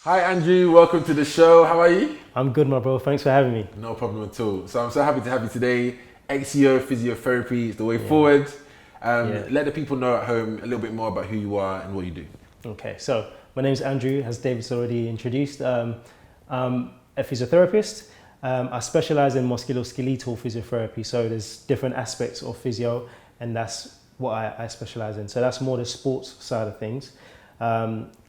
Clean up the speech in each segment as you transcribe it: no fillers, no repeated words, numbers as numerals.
Hi Andrew, welcome to the show. How are you? I'm good, my bro. Thanks for having me. No problem at all. So I'm so happy to have you today. Exsio physiotherapy is the way forward. Let the people know at home a little bit more about who you are and what you do. Okay, so my name is Andrew, as David's already introduced. I'm a physiotherapist. I specialize in musculoskeletal physiotherapy, so there's different aspects of physio, and that's what I specialize in. So that's more the sports side of things.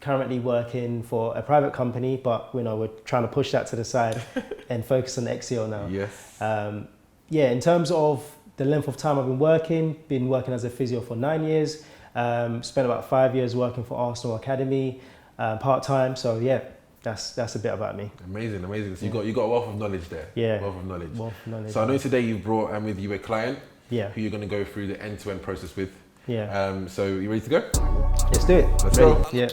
Currently working for a private company, but we're trying to push that to the side and focus on Exsio now. Yes. In terms of the length of time I've been working as a physio for 9 years. Spent about 5 years working for Arsenal Academy, part-time. So yeah, that's a bit about me. Amazing. So you got a wealth of knowledge there. Yeah. Wealth of knowledge. So I know today you brought with you a client. Yeah. Who you're going to go through the end-to-end process with. Yeah. So you ready to go? Let's do it. Let's go. Yeah.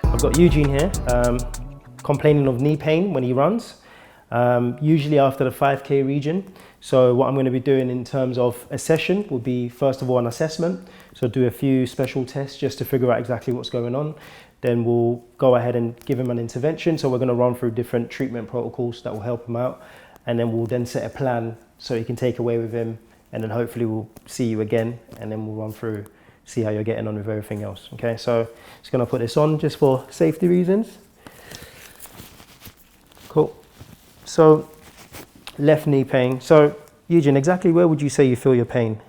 I've got Eugene here, complaining of knee pain when he runs, usually after the 5K region. So what I'm going to be doing in terms of a session will be, first of all, an assessment. So do a few special tests just to figure out exactly what's going on. Then we'll go ahead and give him an intervention. So we're going to run through different treatment protocols that will help him out. And then we'll then set a plan so he can take away with him. And then hopefully we'll see you again. And then we'll run through, see how you're getting on with everything else. Okay, so just going to put this on just for safety reasons. Cool. So left knee pain. So Eugene, exactly where would you say you feel your pain?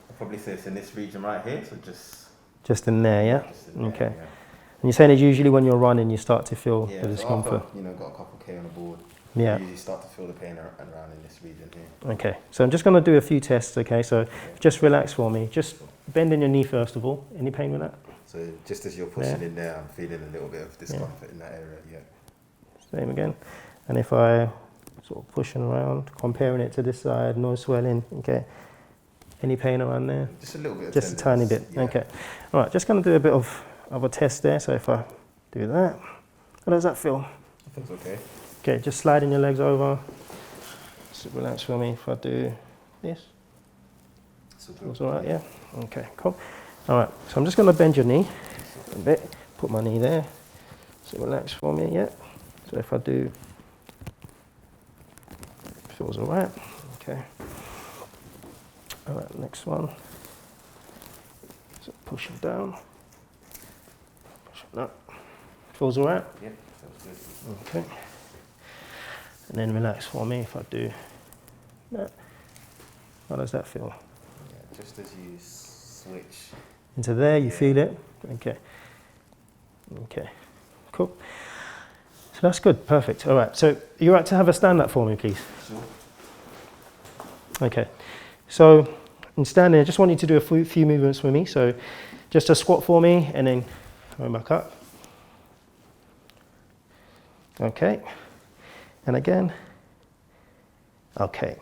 I'd probably say it's in this region right here, so just in there, yeah? just in there, Okay. yeah. And you're saying it's usually when you're running you start to feel the So discomfort? after, got a couple K on the board, Yeah. you usually start to feel the pain around in this region here. Okay, so I'm just going to do a few tests, okay? So just relax for me. Just bend in your knee first of all. Any pain with that? So just as you're pushing in there, I'm feeling a little bit of discomfort in that area, yeah. Same again. And if I sort of pushing around, comparing it to this side, no swelling, okay? Any pain around there? Just a little bit of Just a tenderness, tiny bit, yeah. okay. All right, just going to do a bit of a test there. So if I do that, how does that feel? I think it's okay. Okay, just sliding your legs over. Just relax for me if I do this. It's all right, yeah? Okay, cool. All right, so I'm just going to bend your knee a bit, put my knee there. So relax for me, yeah? So if I do, feels all right, okay. All right, next one. So push it down, push it up. Feels all right? Yeah, sounds good. Okay. And then relax for me if I do that. How does that feel? Yeah, just as you switch. Into there, you feel it? Okay. Okay, cool. So that's good, perfect. All right, so you're right to have a stand up for me, please. Sure. Okay, so in standing, I just want you to do a few movements for me. So just a squat for me and then coming back up. Okay, and again. Okay,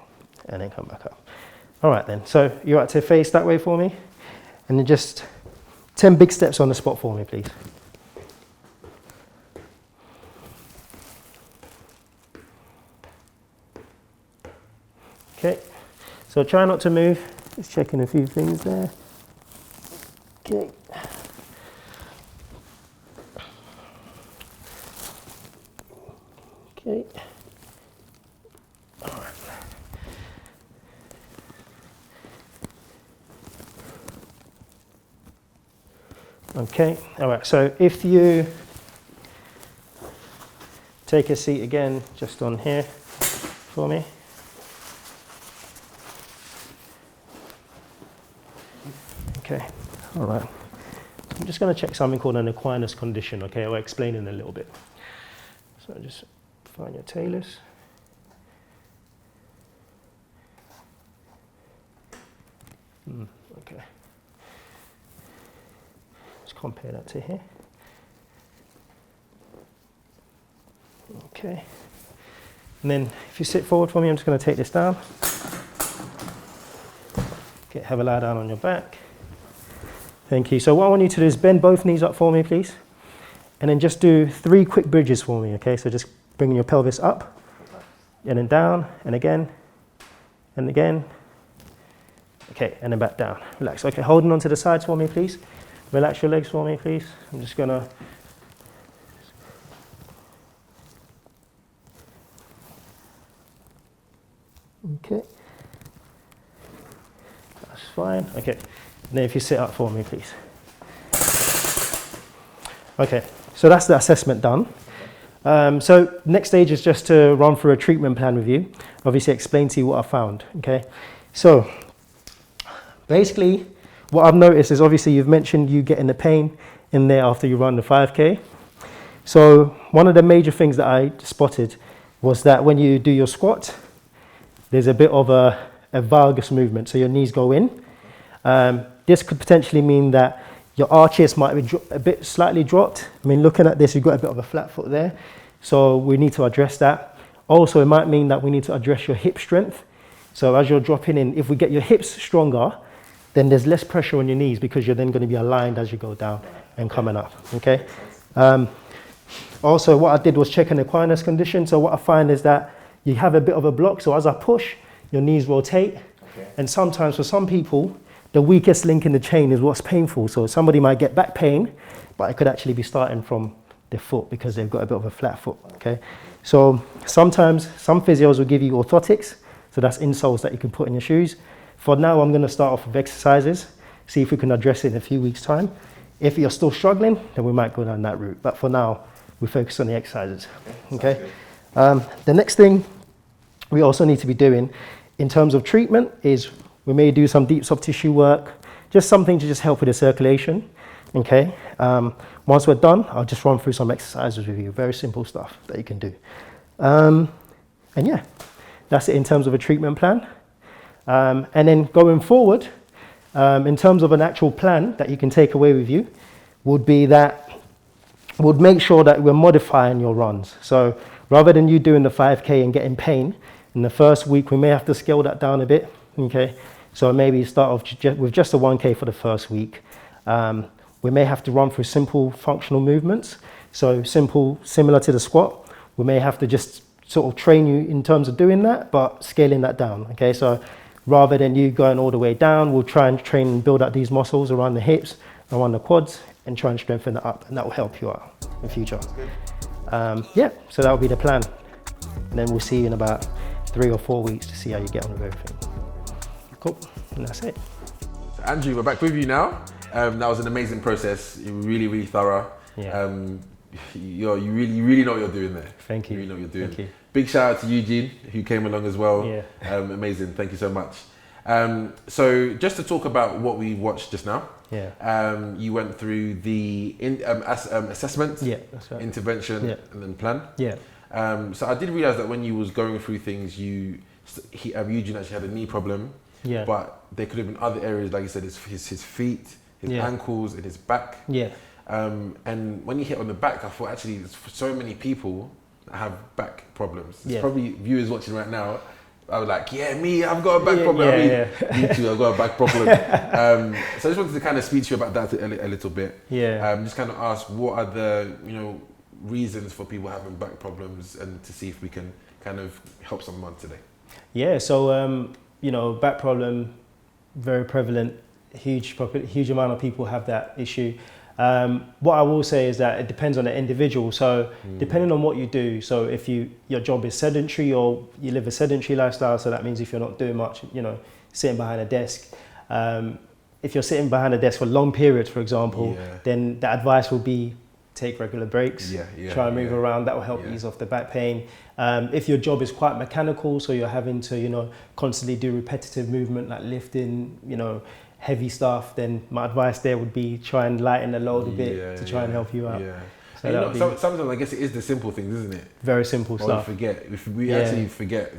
and then come back up. All right then, so you're right to face that way for me. And then just 10 big steps on the spot for me, please. Okay, so try not to move. Just checking a few things there. Okay. Okay. All right. Okay, all right, so if you take a seat again, just on here for me. Okay, all right. I'm just going to check something called an Aquinas Condition, okay? I'll explain in a little bit. So just find your talus. Okay. Let's compare that to here. Okay. And then if you sit forward for me, I'm just going to take this down. Okay, have a lie down on your back. Thank you. So what I want you to do is bend both knees up for me, please. And then just do 3 quick bridges for me, okay? So just bringing your pelvis up, and then down, and again, and again. Okay, and then back down. Relax. Okay, holding on to the sides for me, please. Relax your legs for me, please. I'm just gonna. Okay. That's fine. Okay. And then if you sit up for me, please. Okay, so that's the assessment done. So next stage is just to run through a treatment plan with you. Obviously explain to you what I found, okay? So basically what I've noticed is obviously you've mentioned you getting the pain in there after you run the 5K. So one of the major things that I spotted was that when you do your squat, there's a bit of a valgus movement, so your knees go in. This could potentially mean that your arches might be a bit slightly dropped. I mean, looking at this, you've got a bit of a flat foot there. So we need to address that. Also, it might mean that we need to address your hip strength. So as you're dropping in, if we get your hips stronger, then there's less pressure on your knees because you're then going to be aligned as you go down and coming up, okay? Also, what I did was check an Aquinas Condition. So what I find is that you have a bit of a block. So as I push, your knees rotate. Okay. And sometimes for some people, the weakest link in the chain is what's painful. So somebody might get back pain, but it could actually be starting from their foot because they've got a bit of a flat foot, okay? So sometimes some physios will give you orthotics. So that's insoles that you can put in your shoes. For now, I'm gonna start off with exercises, see if we can address it in a few weeks' time. If you're still struggling, then we might go down that route. But for now, we focus on the exercises, okay? The next thing we also need to be doing in terms of treatment is we may do some deep soft tissue work, just something to just help with the circulation, okay? Once we're done, I'll just run through some exercises with you, very simple stuff that you can do. And yeah, that's it in terms of a treatment plan. And then going forward, in terms of an actual plan that you can take away with you, would be that would make sure that we're modifying your runs. So rather than you doing the 5K and getting pain, in the first week, we may have to scale that down a bit, okay? So maybe start off with just a 1K for the first week. We may have to run through simple functional movements. So simple, similar to the squat. We may have to just sort of train you in terms of doing that, but scaling that down, okay? So rather than you going all the way down, we'll try and train and build up these muscles around the hips, around the quads, and try and strengthen it up, and that will help you out in future. Yeah, so that will be the plan. And then we'll see you in about 3 or 4 weeks to see how you get on with everything. Cool, and that's it. So Andrew, we're back with you now. That was an amazing process. You were really, really thorough. Yeah. You really know what you're doing there. Thank you. You really know what you're doing. Thank you. Big shout out to Eugene, who came along as well. Yeah. Amazing, thank you so much. So just to talk about what we watched just now. Yeah. You went through the assessment, Yeah, that's right. intervention, Yeah. and then plan. Yeah. So I did realize that when you was going through things, Eugene actually had a knee problem. Yeah. But there could have been other areas, like you said, his feet, his ankles, and his back. Yeah. And when you hit on the back, I thought actually there's so many people that have back problems. There's Yeah. probably viewers watching right now. I was like, yeah, me, I've got a back problem. Me too, I've got a back problem. So I just wanted to kind of speak to you about that a little bit. Yeah. Just kind of ask what are the reasons for people having back problems, and to see if we can kind of help someone today. Yeah. So back problem, very prevalent. Huge amount of people have that issue. What I will say is that it depends on the individual. So depending on what you do, so if your job is sedentary or you live a sedentary lifestyle, so that means if you're not doing much, sitting behind a desk. If you're sitting behind a desk for long periods, for example, then the advice will be take regular breaks, try and move around. That will help ease off the back pain. If your job is quite mechanical, so you're having to, constantly do repetitive movement like lifting, heavy stuff, then my advice there would be try and lighten the load a bit to try and help you out. Yeah. So sometimes I guess it is the simple things, isn't it? Very simple stuff. If we actually forget.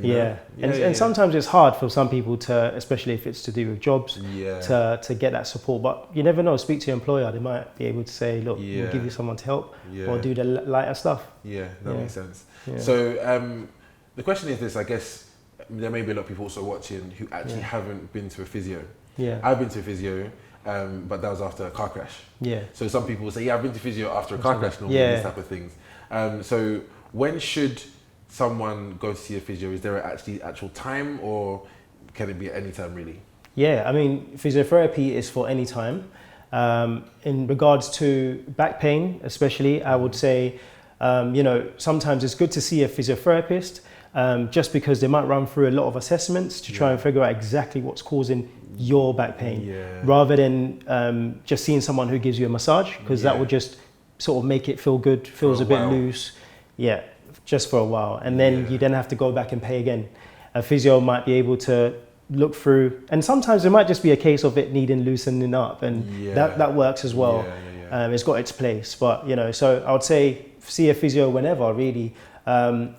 And sometimes it's hard for some people to, especially if it's to do with jobs, to get that support. But you never know. Speak to your employer. They might be able to say, look, we'll give you someone to help, or do the lighter stuff. Yeah, that makes sense. Yeah. So the question is this: I guess there may be a lot of people also watching who actually haven't been to a physio. Yeah, I've been to a physio. But that was after a car crash. Yeah. So some people say, I've been to physio after a car crash, normally, these type of things. So when should someone go see a physio? Is there actual time, or can it be at any time really? Yeah, I mean, physiotherapy is for any time. In regards to back pain, especially, I would say, sometimes it's good to see a physiotherapist, just because they might run through a lot of assessments to try and figure out exactly what's causing your back pain, rather than just seeing someone who gives you a massage, because that will just sort of make it feel good, feels a bit loose. Yeah, just for a while. And then you then have to go back and pay again. A physio might be able to look through, and sometimes it might just be a case of it needing loosening up, and that works as well. It's got its place, but so I would say see a physio whenever really.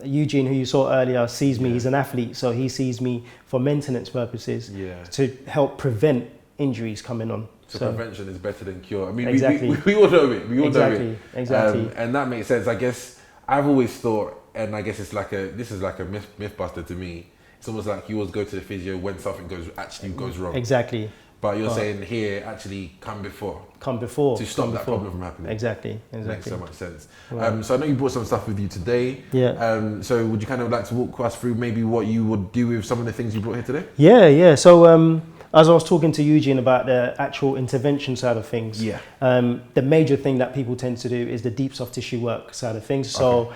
Eugene, who you saw earlier, sees me. He's an athlete, so he sees me for maintenance purposes to help prevent injuries coming on. So prevention is better than cure. I mean, exactly. we all know it. We all know it. Exactly. And that makes sense. I guess I've always thought, and I guess this is like a myth buster to me. It's almost like you always go to the physio when something goes wrong. Exactly. But you're saying here, actually come before to stop that problem from happening. Exactly. Makes so much sense. Right. So I know you brought some stuff with you today. Yeah. So would you kind of like to walk us through maybe what you would do with some of the things you brought here today? Yeah. So as I was talking to Eugene about the actual intervention side of things, the major thing that people tend to do is the deep soft tissue work side of things. So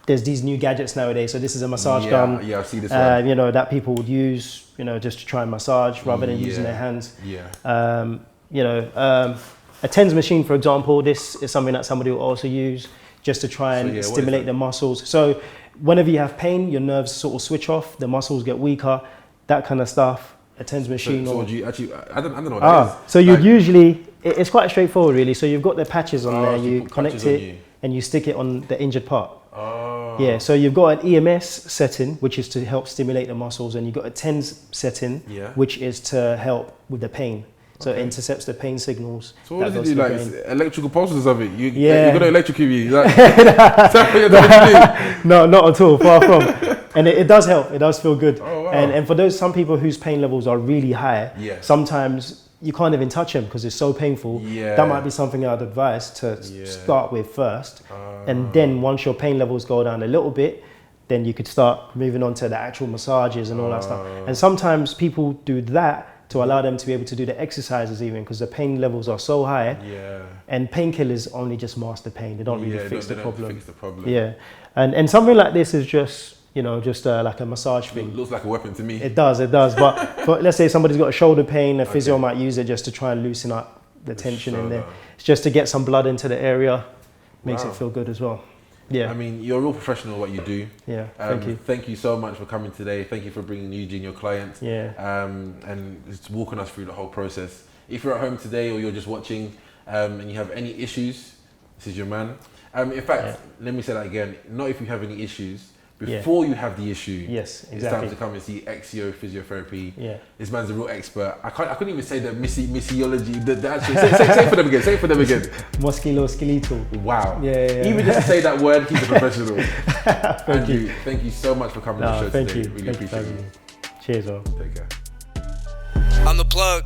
there's these new gadgets nowadays. So this is a massage gun. Yeah, I see this one. That people would use, just to try and massage rather than using their hands. A TENS machine, for example, this is something that somebody will also use just to try and stimulate the muscles. So whenever you have pain, your nerves sort of switch off, the muscles get weaker, that kind of stuff. A TENS machine. So would you actually, I don't know what that is. So you'd usually, it's quite straightforward really. So you've got the patches on there, you connect it and you stick it on the injured part. Yeah, so you've got an EMS setting, which is to help stimulate the muscles, and you've got a TENS setting, which is to help with the pain. So it intercepts the pain signals. So what does it do? Like electrical pulses or something? You're going to electrocute me? Is No, not at all. Far from. And it does help. It does feel good. Oh, wow. And for some people whose pain levels are really high, sometimes you can't even touch them because it's so painful. That might be something I'd advise to start with first. And then once your pain levels go down a little bit, then you could start moving on to the actual massages and all that stuff. And sometimes people do that to allow them to be able to do the exercises even, because the pain levels are so high. And painkillers only just mask the pain. They don't really fix the problem. Yeah. And something like this is just, like a massage thing. It looks like a weapon to me. It does. But let's say somebody's got a shoulder pain, a physio might use it just to try and loosen up the tension in there. It's just to get some blood into the area, makes it feel good as well. Yeah. I mean, you're a real professional at what you do. Yeah, thank you. Thank you so much for coming today. Thank you for bringing Eugene, your client, and just walking us through the whole process. If you're at home today or you're just watching and you have any issues, this is your man. In fact, let me say that again. Not if you have any issues. Before you have the issue, it's time to come and see Exsio Physiotherapy. This man's a real expert. I couldn't even say the missiology. The actual, say it for them again. Say it for them again. Musculoskeletal. Wow. Even just to say that word, keep it professional. Thank you so much for coming on the show today. Really appreciate it. Cheers, all. Take care. I'm the plug.